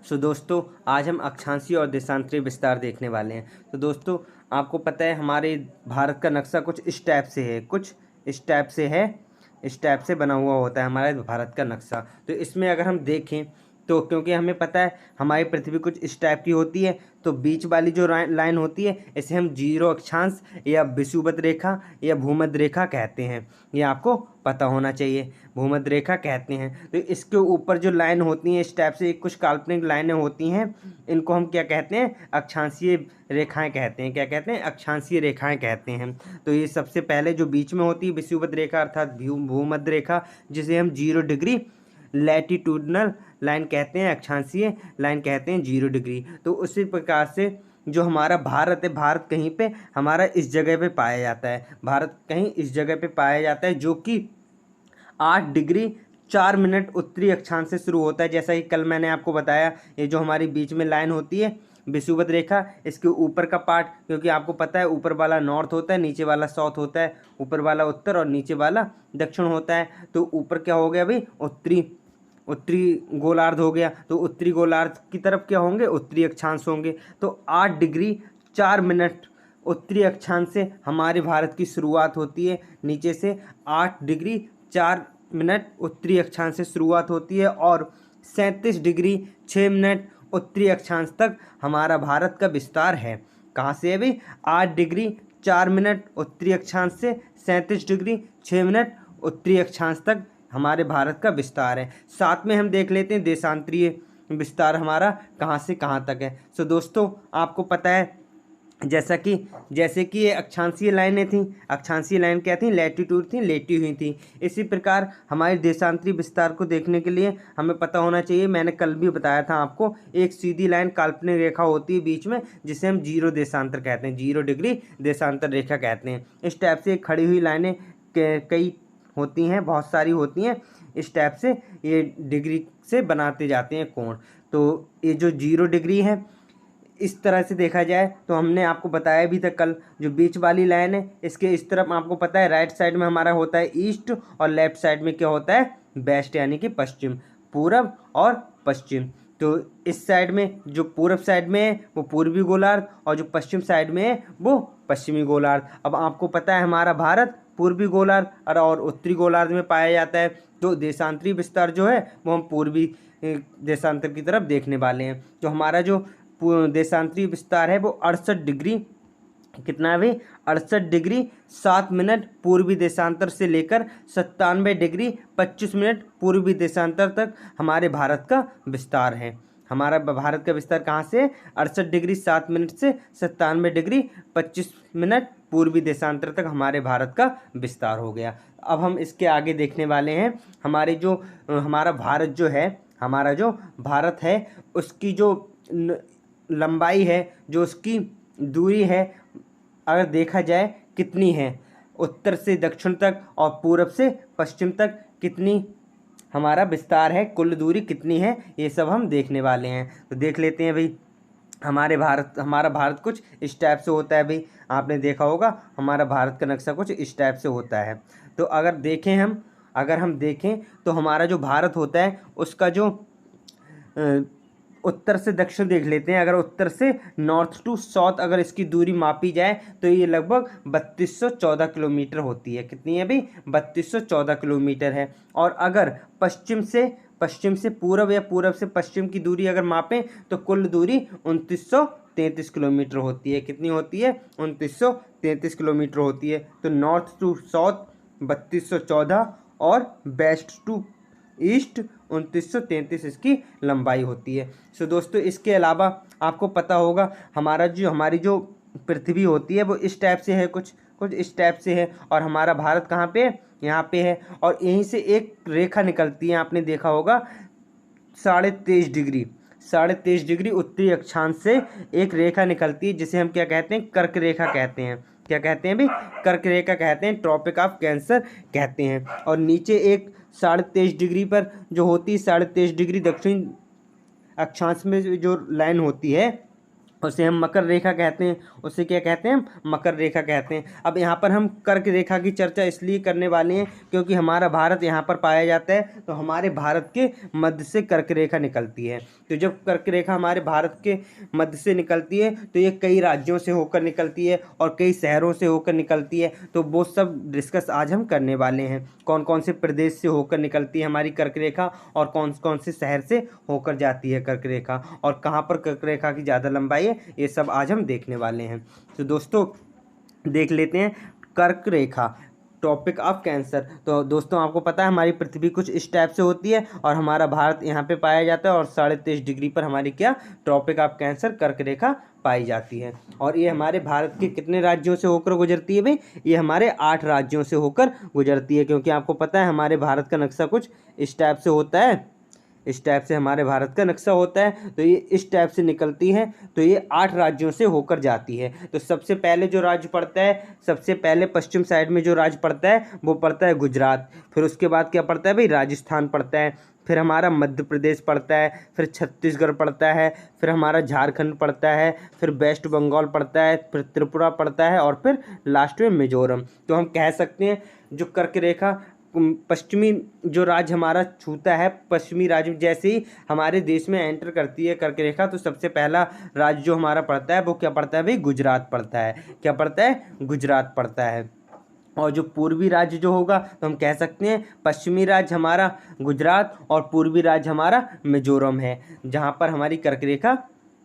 सो दोस्तों, आज हम अक्षांशीय और देशांतरीय विस्तार देखने वाले हैं। तो दोस्तों, आपको पता है हमारे भारत का नक्शा कुछ इस टाइप से है, इस टाइप से बना हुआ होता है हमारे भारत का नक्शा। तो इसमें अगर हम देखें तो क्योंकि हमें पता है हमारी पृथ्वी कुछ इस टाइप की होती है, तो बीच वाली जो लाइन होती है इसे हम जीरो अक्षांश या विषुवत रेखा या भूमध्य रेखा कहते हैं। ये आपको पता होना चाहिए, भूमध्य रेखा कहते हैं। तो इसके ऊपर जो लाइन होती हैं इस टाइप से कुछ काल्पनिक लाइनें होती हैं, इनको हम क्या कहते हैं? अक्षांशीय रेखाएं कहते हैं। क्या कहते हैं? अक्षांशीय रेखाएं कहते हैं। तो ये सबसे पहले जो बीच में होती है विषुवत रेखा अर्थात भूमध्य रेखा, जिसे हम 0 डिग्री लैटिट्यूडनल लाइन कहते हैं, अक्षांशीय लाइन कहते हैं 0 डिग्री। तो उसी प्रकार से जो हमारा भारत है, भारत कहीं पे हमारा इस जगह पे पाया जाता है, भारत कहीं इस जगह पे पाया जाता है, जो कि 8 डिग्री 4 मिनट उत्तरी अक्षांश से शुरू होता है। जैसा कि कल मैंने आपको बताया, ये जो हमारी बीच में लाइन होती है विषुवत रेखा, इसके ऊपर का पार्ट, क्योंकि आपको पता है ऊपर वाला नॉर्थ होता है, नीचे वाला साउथ होता है, ऊपर वाला उत्तर और नीचे वाला दक्षिण होता है। तो ऊपर क्या हो गया भाई? उत्तरी गोलार्ध हो गया। तो उत्तरी गोलार्ध की तरफ क्या होंगे? उत्तरी अक्षांश होंगे। तो 8 डिग्री 4 मिनट उत्तरी अक्षांश से हमारे भारत की शुरुआत होती है। नीचे से 8 डिग्री 4 मिनट उत्तरी अक्षांश से शुरुआत होती है और 37 डिग्री 6 मिनट उत्तरी अक्षांश तक हमारा भारत का विस्तार है। कहाँ से है भाई? 8 डिग्री 4 मिनट उत्तरी अक्षांश से 37 डिग्री 6 मिनट उत्तरी अक्षांश तक हमारे भारत का विस्तार है। साथ में हम देख लेते हैं देशांतरीय विस्तार हमारा कहाँ से कहाँ तक है। सो दोस्तों, आपको पता है जैसे कि ये अक्षांशीय लाइनें थीं, अक्षांशीय लाइन क्या थी? लैटिट्यूड थी, लेटी हुई थी। इसी प्रकार हमारे देशांतरीय विस्तार को देखने के लिए हमें पता होना चाहिए, मैंने कल भी बताया था आपको, एक सीधी लाइन काल्पनिक रेखा होती है बीच में, जिसे हम 0 देशांतर कहते हैं, 0 डिग्री देशांतर रेखा कहते हैं। इस टाइप से खड़ी हुई लाइनें कई होती हैं, बहुत सारी होती हैं। इस टाइप से ये डिग्री से बनाते जाते हैं कोण। तो ये जो 0 डिग्री है, इस तरह से देखा जाए तो हमने आपको बताया भी था कल, जो बीच वाली लाइन है इसके इस तरफ आपको पता है राइट साइड में हमारा होता है ईस्ट और लेफ्ट साइड में क्या होता है? वेस्ट, यानी कि पश्चिम, पूरब और पश्चिम। तो इस साइड में जो पूरब साइड में है वो पूर्वी गोलार्ध और जो पश्चिम साइड में है वो पश्चिमी गोलार्ध। अब आपको पता है हमारा भारत पूर्वी गोलार्ध और उत्तरी गोलार्ध में पाया जाता है। तो देशांतरीय विस्तार जो है वो हम पूर्वी देशांतर की तरफ देखने वाले हैं। तो हमारा जो देशांतरीय विस्तार है वो 68 डिग्री, कितना है भाई? 68 डिग्री 7 मिनट पूर्वी देशांतर से लेकर 97 डिग्री 25 मिनट पूर्वी देशांतर तक हमारे भारत का विस्तार है। हमारा भारत का विस्तार कहाँ से? 68 डिग्री 7 मिनट से 97 डिग्री 25 मिनट पूर्वी देशांतर तक हमारे भारत का विस्तार हो गया। अब हम इसके आगे देखने वाले हैं हमारा भारत है उसकी जो लंबाई है, जो उसकी दूरी है, अगर देखा जाए कितनी है, उत्तर से दक्षिण तक और पूरब से पश्चिम तक कितनी हमारा विस्तार है, कुल दूरी कितनी है, ये सब हम देखने वाले हैं। तो देख लेते हैं भाई। हमारा भारत कुछ इस टाइप से होता है भाई, आपने देखा होगा हमारा भारत का नक्शा कुछ इस टाइप से होता है। तो अगर हम देखें तो हमारा जो भारत होता है उसका जो उत्तर से दक्षिण देख लेते हैं। अगर उत्तर से नॉर्थ टू साउथ अगर इसकी दूरी मापी जाए तो ये लगभग 3214 किलोमीटर होती है। कितनी है भाई? 3214 किलोमीटर है। और अगर पश्चिम से पूरब या पूरब से पश्चिम की दूरी अगर मापें तो कुल दूरी 2933 किलोमीटर होती है। कितनी होती है? 2933 किलोमीटर होती है। तो नॉर्थ टू साउथ 3214 और वेस्ट टू ईस्ट 2933 इसकी लंबाई होती है। सो दोस्तों, इसके अलावा आपको पता होगा हमारी जो पृथ्वी होती है वो इस टाइप से है, कुछ इस टाइप से है। और हमारा भारत कहाँ पे है? यहाँ पे है। और यहीं से एक रेखा निकलती है, आपने देखा होगा 23.5 डिग्री उत्तरी अक्षांश से एक रेखा निकलती है, जिसे हम क्या कहते हैं? कर्क रेखा कहते हैं। क्या कहते हैं भाई? कर्क रेखा कहते हैं, ट्रॉपिक ऑफ कैंसर कहते हैं। और नीचे एक 23.5 डिग्री पर जो होती है 23.5 डिग्री दक्षिण अक्षांश में जो लाइन होती है उसे हम मकर रेखा कहते हैं। उसे क्या कहते हैं? हम मकर रेखा कहते हैं। अब यहाँ पर हम कर्क रेखा की चर्चा इसलिए करने वाले हैं क्योंकि हमारा भारत यहाँ पर पाया जाता है, तो हमारे भारत के मध्य से कर्क रेखा निकलती है। तो जब कर्क रेखा हमारे भारत के मध्य से निकलती है तो ये कई राज्यों से होकर निकलती है और कई शहरों से होकर निकलती है। तो वो सब डिस्कस आज हम करने वाले हैं, कौन कौन से प्रदेश से होकर निकलती है हमारी कर्क रेखा और कौन कौन से शहर से होकर जाती है कर्क रेखा, और कहाँ पर कर्क रेखा की ज़्यादा लंबाई है, ये सब आज हम देखने वाले हैं। तो दोस्तों देख लेते हैं कर्क रेखा, टॉपिक ऑफ कैंसर। तो दोस्तों आपको पता है हमारी पृथ्वी कुछ इस टाइप से होती है और हमारा भारत यहाँ पे पाया जाता है और 23.5 डिग्री पर हमारी क्या ट्रॉपिक ऑफ कैंसर कर्क रेखा पाई जाती है। और ये हमारे भारत के कितने राज्यों से होकर गुजरती है भाई? ये हमारे 8 राज्यों से होकर गुजरती है, क्योंकि आपको पता है हमारे भारत का नक्शा कुछ इस टाइप से होता है, इस टाइप से हमारे भारत का नक्शा होता है। तो ये इस टाइप से निकलती है, तो ये 8 राज्यों से होकर जाती है। तो सबसे पहले जो राज्य पड़ता है, सबसे पहले पश्चिम साइड में जो राज्य पड़ता है वो पड़ता है गुजरात। फिर उसके बाद क्या पड़ता है भाई? राजस्थान पड़ता है। फिर हमारा मध्य प्रदेश पड़ता है, फिर छत्तीसगढ़ पड़ता है, फिर हमारा झारखंड पड़ता है, फिर वेस्ट बंगाल पड़ता है, फिर त्रिपुरा पड़ता है और फिर लास्ट में मिजोरम। तो हम कह सकते हैं जो कर्क रेखा पश्चिमी जो राज्य हमारा छूता है, पश्चिमी राज्य जैसे ही हमारे देश में एंटर करती है कर्क रेखा, तो सबसे पहला राज्य जो हमारा पड़ता है वो क्या पड़ता है भाई? गुजरात पड़ता है। क्या पड़ता है? गुजरात पड़ता है। और जो पूर्वी राज्य जो होगा तो हम कह सकते हैं पश्चिमी राज्य हमारा गुजरात और पूर्वी राज्य हमारा मिजोरम है, जहाँ पर हमारी कर्क रेखा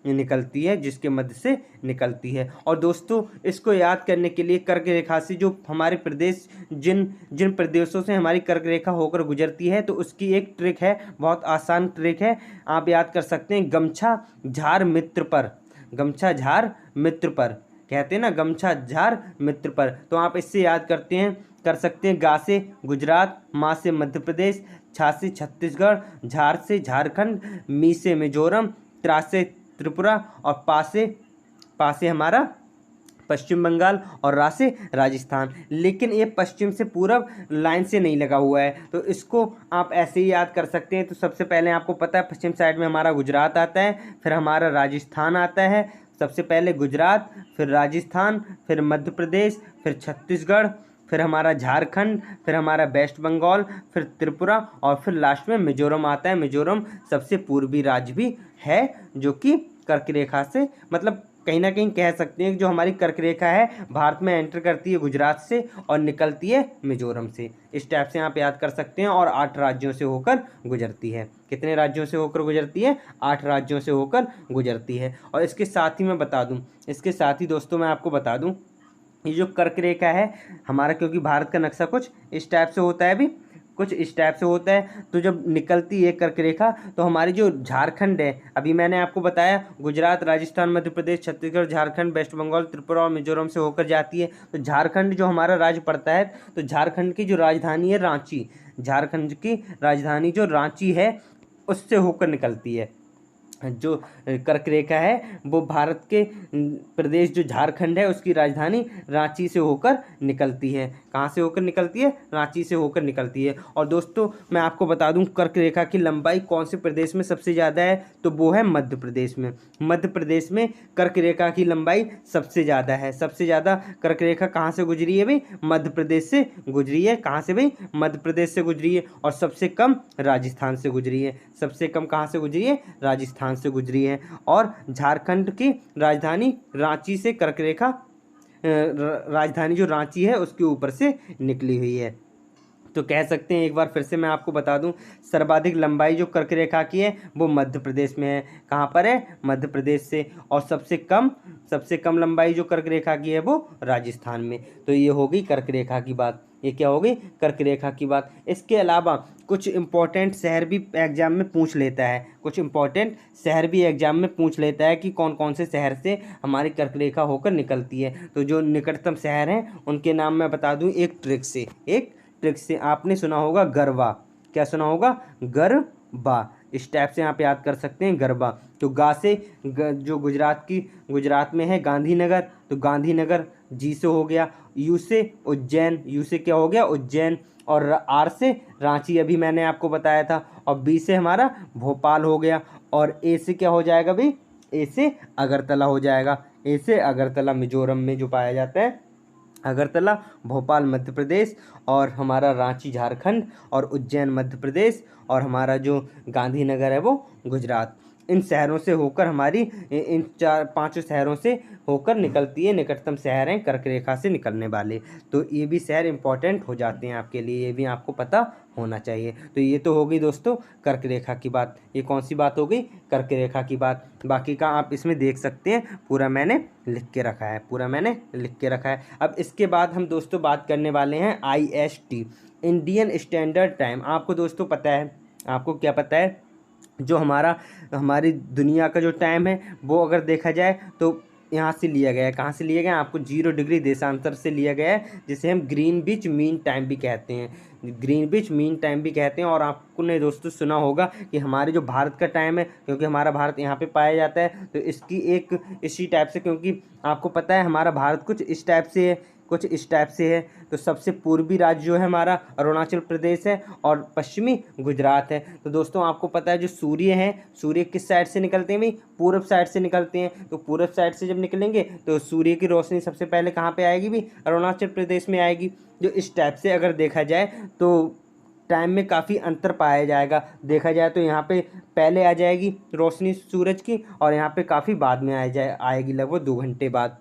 निकलती है, जिसके मध्य से निकलती है। और दोस्तों इसको याद करने के लिए कर्क रेखा से जो हमारे प्रदेश जिन जिन प्रदेशों से हमारी कर्क रेखा होकर गुजरती है, तो उसकी एक ट्रिक है, बहुत आसान ट्रिक है, आप याद कर सकते हैं। गमछा झार मित्र पर, गमछा झार मित्र पर कहते हैं ना, गमछा झार मित्र पर। तो आप इससे याद कर सकते हैं। गा से गुजरात, मा से मध्य प्रदेश, छा से छत्तीसगढ़, झार से झारखंड, मी से मिजोरम, त्रा से त्रिपुरा और पा से हमारा पश्चिम बंगाल और रा से राजस्थान। लेकिन ये पश्चिम से पूरब लाइन से नहीं लगा हुआ है, तो इसको आप ऐसे ही याद कर सकते हैं। तो सबसे पहले आपको पता है पश्चिम साइड में हमारा गुजरात आता है, फिर हमारा राजस्थान आता है, सबसे पहले गुजरात, फिर राजस्थान, फिर मध्य प्रदेश, फिर छत्तीसगढ़, फिर हमारा झारखंड, फिर हमारा वेस्ट बंगाल, फिर त्रिपुरा और फिर लास्ट में मिजोरम आता है। मिजोरम सबसे पूर्वी राज्य भी है जो कि कर्क रेखा से, मतलब कहीं ना कहीं कह सकते हैं जो हमारी कर्क रेखा है भारत में एंटर करती है गुजरात से और निकलती है मिजोरम से। इस टाइप से आप याद कर सकते हैं। और 8 राज्यों से होकर गुजरती है। कितने राज्यों से होकर गुजरती है? 8 राज्यों से होकर गुजरती है। और इसके साथ ही मैं बता दूं, इसके साथ ही दोस्तों मैं आपको बता दूं, ये जो कर्क रेखा है हमारा, क्योंकि भारत का नक्शा कुछ इस टाइप से होता है भी, कुछ इस टाइप से होता है, तो जब निकलती है कर्क रेखा तो हमारी जो झारखंड है, अभी मैंने आपको बताया गुजरात, राजस्थान, मध्य प्रदेश, छत्तीसगढ़, झारखंड, वेस्ट बंगाल, त्रिपुरा और मिजोरम से होकर जाती है। तो झारखंड जो हमारा राज्य पड़ता है, तो झारखंड की जो राजधानी है रांची, झारखंड की राजधानी जो रांची है उससे होकर निकलती है। जो कर्क रेखा है वो भारत के प्रदेश जो झारखंड है उसकी राजधानी रांची से होकर निकलती है। कहाँ से होकर निकलती है? रांची से होकर निकलती है। और दोस्तों मैं आपको बता दूं कर्क रेखा की लंबाई कौन से प्रदेश में सबसे ज़्यादा है, तो वो है मध्य प्रदेश में। मध्य प्रदेश में कर्क रेखा की लंबाई सबसे ज़्यादा है। सबसे ज़्यादा कर्क रेखा कहाँ से गुजरी है भाई? मध्य प्रदेश से गुजरी है। कहाँ से भाई? मध्य प्रदेश से गुजरी है। और सबसे कम राजस्थान से गुजरी है। सबसे कम कहाँ से गुजरी है? राजस्थान से गुजरी है। और झारखंड की राजधानी रांची से कर्क रेखा, राजधानी जो रांची है उसके ऊपर से निकली हुई है। तो कह सकते हैं, एक बार फिर से मैं आपको बता दूं, सर्वाधिक लंबाई जो कर्क रेखा की है वो मध्य प्रदेश में है। कहाँ पर है? मध्य प्रदेश से। और सबसे कम लंबाई जो कर्क रेखा की है वो राजस्थान में। तो ये हो गई कर्क रेखा की बात। ये क्या हो गई? कर्क रेखा की बात। इसके अलावा कुछ इंपॉर्टेंट शहर भी एग्जाम में पूछ लेता है, कुछ इंपॉर्टेंट शहर भी एग्जाम में पूछ लेता है कि कौन कौन से शहर से हमारी कर्क रेखा होकर निकलती है। तो जो निकटतम शहर हैं उनके नाम मैं बता दूं एक ट्रिक से आपने सुना होगा गरबा। क्या सुना होगा? गरबा। इस टाइप से आप याद कर सकते हैं गरबा। तो गा से जो गुजरात में है गांधीनगर, तो गांधीनगर जी से हो गया। यू से उज्जैन, यू से क्या हो गया? उज्जैन। और आर से रांची, अभी मैंने आपको बताया था। और बी से हमारा भोपाल हो गया। और ए से क्या हो जाएगा भाई? ए से अगरतला हो जाएगा। ए से अगरतला मिजोरम में जो पाया जाता है, अगरतला। भोपाल मध्य प्रदेश, और हमारा रांची झारखंड, और उज्जैन मध्य प्रदेश, और हमारा जो गांधीनगर है वो गुजरात। इन शहरों से होकर हमारी इन 4-5 शहरों से होकर निकलती है। निकटतम शहर हैं कर्क रेखा से निकलने वाले। तो ये भी शहर इंपॉर्टेंट हो जाते हैं आपके लिए, ये भी आपको पता होना चाहिए। तो ये तो हो गई दोस्तों कर्क रेखा की बात। ये कौन सी बात हो गई? कर्क रेखा की बात। बाकी का आप इसमें देख सकते हैं, पूरा मैंने लिख के रखा है, पूरा मैंने लिख के रखा है। अब इसके बाद हम दोस्तों बात करने वाले हैं IST, इंडियन स्टैंडर्ड टाइम। आपको दोस्तों पता है, आपको क्या पता है, जो हमारी दुनिया का जो टाइम है वो अगर देखा जाए तो यहाँ से लिया गया है। कहाँ से लिया गया है? आपको 0 डिग्री देशांतर से लिया गया है, जिसे हम ग्रीनविच मीन टाइम भी कहते हैं। ग्रीनविच मीन टाइम भी कहते हैं। और आपको ने दोस्तों सुना होगा कि हमारे जो भारत का टाइम है, क्योंकि हमारा भारत यहाँ पे पाया जाता है, तो इसकी एक इसी टाइप से, क्योंकि आपको पता है हमारा भारत कुछ इस टाइप से है, कुछ इस टाइप से है। तो सबसे पूर्वी राज्य जो है हमारा अरुणाचल प्रदेश है, और पश्चिमी गुजरात है। तो दोस्तों आपको पता है जो सूर्य है, सूर्य किस साइड से निकलते हैं भाई? पूर्व साइड से निकलते हैं। तो पूर्व साइड से जब निकलेंगे तो सूर्य की रोशनी सबसे पहले कहाँ पे आएगी भाई? अरुणाचल प्रदेश में आएगी। जो इस टाइप से अगर देखा जाए तो टाइम में काफ़ी अंतर पाया जाएगा। देखा जाए तो यहाँ पे पहले आ जाएगी रोशनी सूरज की, और यहाँ पे काफ़ी बाद में आएगी, लगभग 2 घंटे बाद।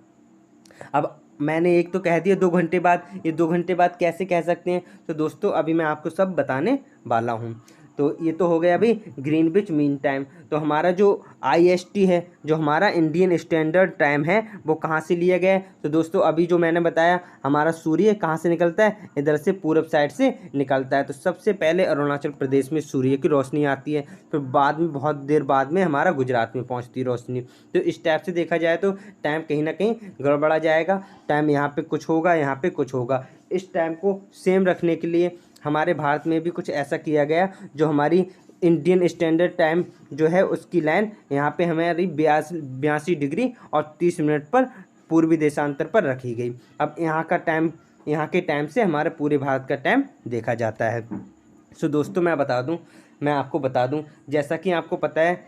अब मैंने एक तो कह दिया 2 घंटे बाद, ये 2 घंटे बाद कैसे कह सकते हैं? तो दोस्तों अभी मैं आपको सब बताने वाला हूँ। तो ये तो हो गया अभी ग्रीनविच मीन टाइम। तो हमारा जो IST है, जो हमारा इंडियन स्टैंडर्ड टाइम है, वो कहाँ से लिया गया है? तो दोस्तों अभी जो मैंने बताया, हमारा सूर्य कहाँ से निकलता है? इधर से पूरब साइड से निकलता है। तो सबसे पहले अरुणाचल प्रदेश में सूर्य की रोशनी आती है, फिर बाद में बहुत देर बाद में हमारा गुजरात में पहुँचती है रोशनी। तो इस टाइप से देखा जाए तो टाइम कहीं ना कहीं गड़बड़ा जाएगा। टाइम यहाँ पे कुछ होगा, यहाँ पे कुछ होगा। इस टाइम को सेम रखने के लिए हमारे भारत में भी कुछ ऐसा किया गया, जो हमारी इंडियन स्टैंडर्ड टाइम जो है उसकी लाइन यहाँ पे हमारी 82 डिग्री और 30 मिनट पर पूर्वी देशांतर पर रखी गई। अब यहाँ का टाइम, यहाँ के टाइम से हमारे पूरे भारत का टाइम देखा जाता है। सो दोस्तों मैं आपको बता दूं, जैसा कि आपको पता है,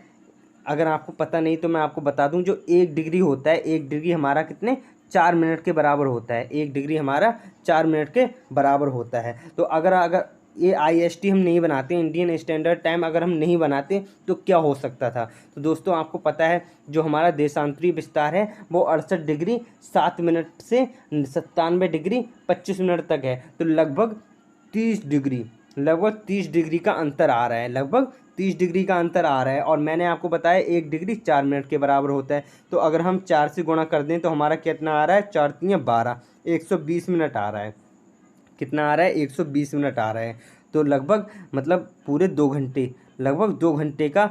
अगर आपको पता नहीं तो मैं आपको बता दूं, जो 1 डिग्री होता है, 1 डिग्री हमारा कितने 4 मिनट के बराबर होता है। 1 डिग्री हमारा 4 मिनट के बराबर होता है। तो अगर ये IST हम नहीं बनाते, इंडियन स्टैंडर्ड टाइम अगर हम नहीं बनाते तो क्या हो सकता था? तो दोस्तों आपको पता है जो हमारा देशांतरी विस्तार है वो 68 डिग्री 7 मिनट से 97 डिग्री 25 मिनट तक है। तो लगभग 30 डिग्री का अंतर आ रहा है, लगभग 30 डिग्री का अंतर आ रहा है। और मैंने आपको बताया 1 डिग्री 4 मिनट के बराबर होता है। तो अगर हम 4 से गुणा कर दें तो हमारा कितना आ रहा है? 4 3 12, 120 मिनट आ रहा है। कितना आ रहा है? 120 मिनट आ रहा है। तो लगभग मतलब पूरे 2 घंटे, लगभग 2 घंटे का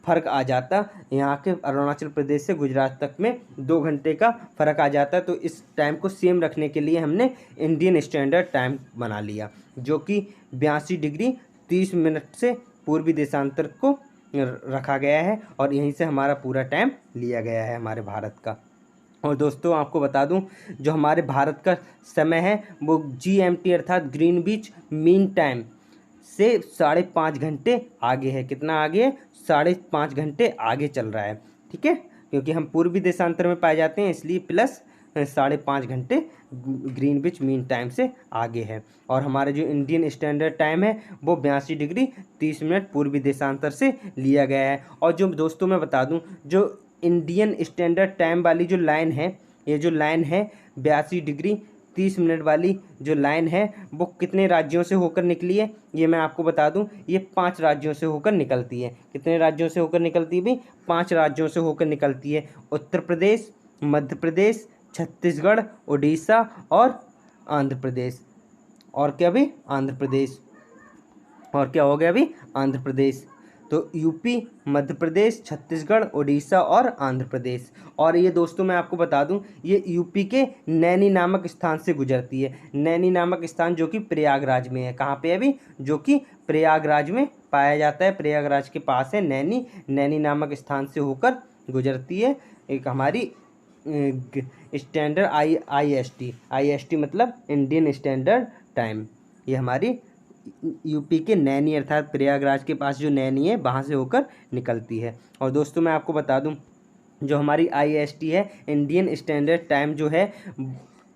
फ़र्क आ जाता। यहाँ के अरुणाचल प्रदेश से गुजरात तक में 2 घंटे का फ़र्क आ जाता। तो इस टाइम को सेम रखने के लिए हमने इंडियन स्टैंडर्ड टाइम बना लिया, जो कि 82 डिग्री 30 मिनट से पूर्वी देशांतर को रखा गया है, और यहीं से हमारा पूरा टाइम लिया गया है हमारे भारत का। और दोस्तों आपको बता दूं, जो हमारे भारत का समय है वो GMT अर्थात ग्रीनविच मीन टाइम से 5.5 घंटे आगे है। कितना आगे है? 5.5 घंटे आगे चल रहा है। ठीक है, क्योंकि हम पूर्वी देशांतर में पाए जाते हैं, इसलिए प्लस 5.5 घंटे ग्रीनविच मीन टाइम से आगे है। और हमारा जो इंडियन स्टैंडर्ड टाइम है वो 82 डिग्री 30 मिनट पूर्वी देशांतर से लिया गया है। और जो दोस्तों मैं बता दूं, जो इंडियन स्टैंडर्ड टाइम वाली जो लाइन है, ये जो लाइन है 82 डिग्री 30 मिनट वाली जो लाइन है, वो कितने राज्यों से होकर निकली है? ये मैं आपको बता दूं, ये 5 राज्यों से होकर निकलती है। कितने राज्यों से होकर निकलती है भाई? 5 राज्यों से होकर निकलती है। उत्तर प्रदेश, मध्य प्रदेश, छत्तीसगढ़, उड़ीसा और आंध्र प्रदेश। और क्या भी? आंध्र प्रदेश। और क्या हो गया अभी? आंध्र प्रदेश। तो यूपी, मध्य प्रदेश, छत्तीसगढ़, उड़ीसा और आंध्र प्रदेश। और ये दोस्तों मैं आपको बता दूं, ये यूपी के नैनी नामक स्थान से गुजरती है। नैनी नामक स्थान जो कि प्रयागराज में है। कहाँ पे है अभी? जो कि प्रयागराज में पाया जाता है। प्रयागराज के पास है नैनी। नैनी नामक स्थान से होकर गुजरती है एक हमारी स्टैंडर्ड IST मतलब इंडियन स्टैंडर्ड टाइम। ये हमारी यूपी के नैनी अर्थात प्रयागराज के पास जो नैनी है वहाँ से होकर निकलती है। और दोस्तों मैं आपको बता दूं, जो हमारी IST है, इंडियन स्टैंडर्ड टाइम जो है,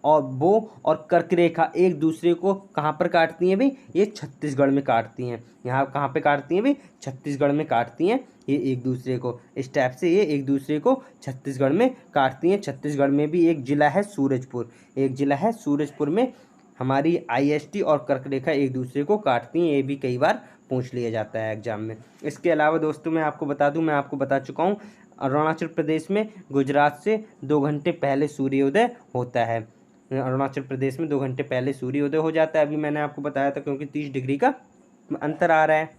और वो और कर्क रेखा एक दूसरे को कहाँ पर काटती हैं भाई? ये छत्तीसगढ़ में काटती हैं। यहाँ कहाँ पे काटती हैं भाई? छत्तीसगढ़ में काटती हैं ये एक दूसरे को। इस टाइप से ये एक दूसरे को छत्तीसगढ़ में काटती हैं। छत्तीसगढ़ में भी एक ज़िला है सूरजपुर, एक ज़िला है सूरजपुर में हमारी IST और कर्क रेखा एक दूसरे को काटती हैं। ये भी कई बार पूछ लिया जाता है एग्जाम में। इसके अलावा दोस्तों मैं आपको बता दूं, मैं आपको बता चुका हूँ, अरुणाचल प्रदेश में गुजरात से 2 घंटे पहले सूर्योदय होता है। अरुणाचल प्रदेश में 2 घंटे पहले सूर्योदय हो जाता है। अभी मैंने आपको बताया था, क्योंकि 30 डिग्री का अंतर आ रहा है।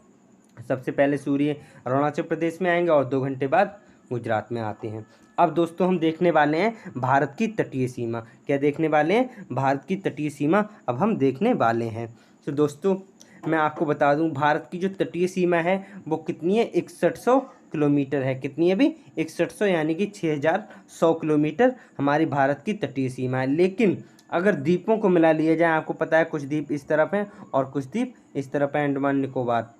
सबसे पहले सूर्य अरुणाचल प्रदेश में आएंगे और 2 घंटे बाद गुजरात में आते हैं। अब दोस्तों हम देखने वाले हैं भारत की तटीय सीमा। क्या देखने वाले हैं? भारत की तटीय सीमा अब हम देखने वाले हैं। तो दोस्तों मैं आपको बता दूं, भारत की जो तटीय सीमा है वो कितनी है? 6100 किलोमीटर है। कितनी है भी? 6100, यानी कि 6100 किलोमीटर हमारी भारत की तटीय सीमा है। लेकिन अगर द्वीपों को मिला लिया जाए, आपको पता है कुछ द्वीप इस तरफ हैं और कुछ द्वीप इस तरफ है, अंडमान निकोबार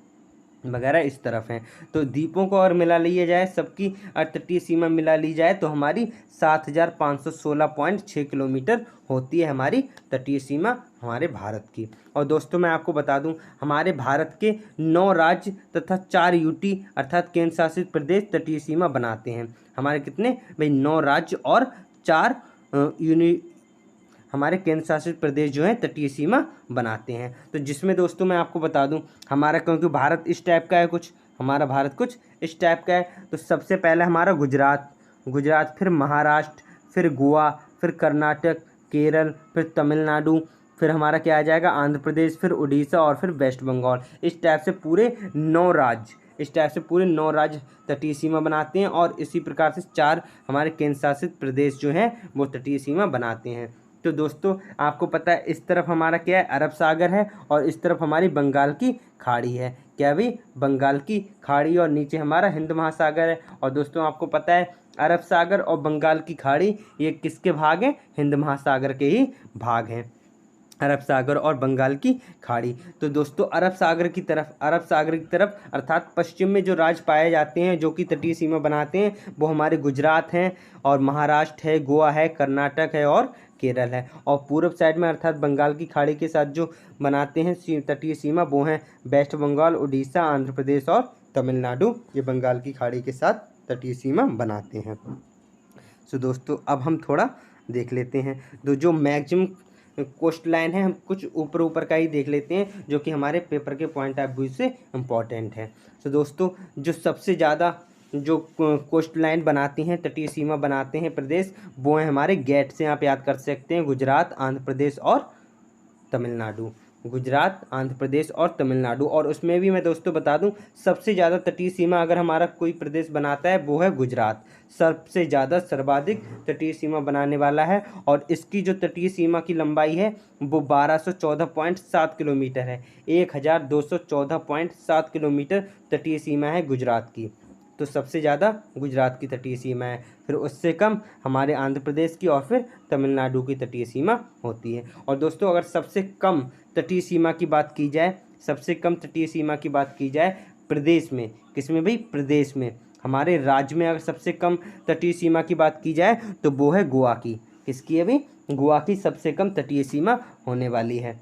वगैरह इस तरफ हैं। तो द्वीपों को और मिला लिया जाए, सबकी तटीय सीमा मिला ली जाए, तो हमारी 7516.6 किलोमीटर होती है हमारी तटीय सीमा हमारे भारत की। और दोस्तों मैं आपको बता दूं, हमारे भारत के 9 राज्य तथा 4 UT अर्थात केंद्र शासित प्रदेश तटीय सीमा बनाते हैं। हमारे कितने भाई? 9 राज्य और 4 हमारे केंद्र शासित प्रदेश जो है तटीय सीमा बनाते हैं। तो जिसमें दोस्तों मैं आपको बता दूं, हमारा क्योंकि भारत इस टाइप का है, कुछ हमारा भारत कुछ इस टाइप का है। तो सबसे पहले हमारा गुजरात, फिर महाराष्ट्र, फिर गोवा, फिर कर्नाटक, केरल, फिर तमिलनाडु, फिर हमारा क्या आ जाएगा? आंध्र प्रदेश, फिर उड़ीसा और फिर वेस्ट बंगाल। इस टाइप से पूरे 9 राज्य तटीय सीमा बनाते हैं। और इसी प्रकार से 4 हमारे केंद्र शासित प्रदेश जो हैं वो तटीय सीमा बनाते हैं। तो दोस्तों आपको पता है इस तरफ हमारा क्या है? अरब सागर है, और इस तरफ हमारी बंगाल की खाड़ी है। क्या भी? बंगाल की खाड़ी, और नीचे हमारा हिंद महासागर है। और दोस्तों आपको पता है अरब सागर और बंगाल की खाड़ी ये किसके भाग हैं? हिंद महासागर के ही भाग हैं, अरब सागर और बंगाल की खाड़ी। तो दोस्तों अरब सागर की तरफ अर्थात पश्चिम में जो राज्य पाए जाते हैं जो कि तटीय सीमा बनाते हैं, वो हमारे गुजरात हैं और महाराष्ट्र है, गोवा है, कर्नाटक है और केरल है। और पूर्व साइड में अर्थात बंगाल की खाड़ी के साथ जो बनाते हैं तटीय सीमा, वो हैं वेस्ट बंगाल, उड़ीसा, आंध्र प्रदेश और तमिलनाडु। ये बंगाल की खाड़ी के साथ तटीय सीमा बनाते हैं। सो दोस्तों अब हम थोड़ा देख लेते हैं, तो जो मैक्सिमम कोस्ट लाइन है, हम कुछ ऊपर का ही देख लेते हैं, जो कि हमारे पेपर के पॉइंट ऑफ व्यू से इम्पॉर्टेंट है। तो दोस्तों जो सबसे ज़्यादा जो कोस्ट लाइन बनाती हैं, तटीय सीमा बनाते हैं प्रदेश, वो हैं हमारे गेट से आप याद कर सकते हैं, गुजरात, आंध्र प्रदेश और तमिलनाडु। गुजरात, आंध्र प्रदेश और तमिलनाडु। और उसमें भी मैं दोस्तों बता दूं, सबसे ज़्यादा तटीय सीमा अगर हमारा कोई प्रदेश बनाता है वो है गुजरात। सबसे ज़्यादा सर्वाधिक तटीय सीमा बनाने वाला है, और इसकी जो तटीय सीमा की लंबाई है वो 1214.7 किलोमीटर है। 1214.7 किलोमीटर तटीय सीमा है गुजरात की। तो सबसे ज़्यादा गुजरात की तटीय सीमा है, फिर उससे कम हमारे आंध्र प्रदेश की, और फिर तमिलनाडु की तटीय सीमा होती है। और दोस्तों अगर सबसे कम तटीय सीमा की बात की जाए, सबसे कम तटीय सीमा की बात की जाए प्रदेश में, किसमें भाई? प्रदेश में, हमारे राज्य में अगर सबसे कम तटीय सीमा की बात की जाए तो वो है गोवा की। किसकी है भाई? गोवा की सबसे कम तटीय सीमा होने वाली है।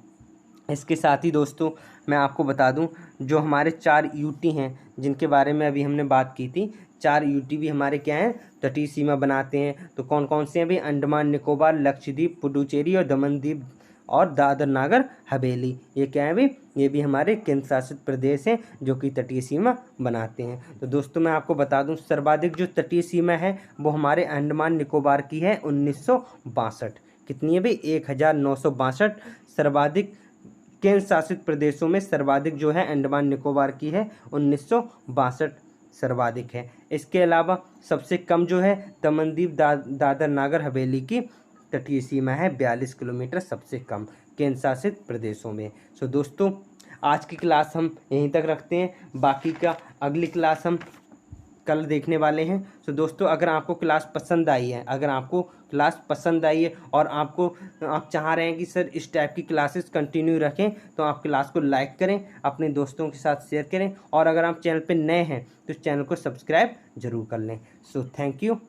इसके साथ ही दोस्तों मैं आपको बता दूं, जो हमारे 4 UT हैं जिनके बारे में अभी हमने बात की थी, 4 UT भी हमारे क्या हैं? तटीय सीमा बनाते हैं। तो कौन कौन से हैं भाई? अंडमान निकोबार, लक्षद्वीप, पुडुचेरी और दमन द्वीप और दादर नागर हवेली। ये क्या है भाई? ये भी हमारे केंद्र शासित प्रदेश हैं जो कि तटीय सीमा बनाते हैं। तो दोस्तों मैं आपको बता दूं, सर्वाधिक जो तटीय सीमा है वो हमारे अंडमान निकोबार की है, 1962। कितनी है भाई? 1962 सर्वाधिक केंद्र शासित प्रदेशों में सर्वाधिक जो है अंडमान निकोबार की है, 1962 सर्वाधिक है। इसके अलावा सबसे कम जो है दमनदीप दादर नागर हवेली की तटीय सीमा है, 42 किलोमीटर सबसे कम केंद्र शासित प्रदेशों में। सो दोस्तों आज की क्लास हम यहीं तक रखते हैं, बाकी का अगली क्लास हम कल देखने वाले हैं। सो दोस्तों अगर आपको क्लास पसंद आई है, और आप चाह रहे हैं कि सर इस टाइप की क्लासेस कंटिन्यू रखें, तो आप क्लास को लाइक करें, अपने दोस्तों के साथ शेयर करें, और अगर आप चैनल पे नए हैं तो चैनल को सब्सक्राइब जरूर कर लें। So thank you.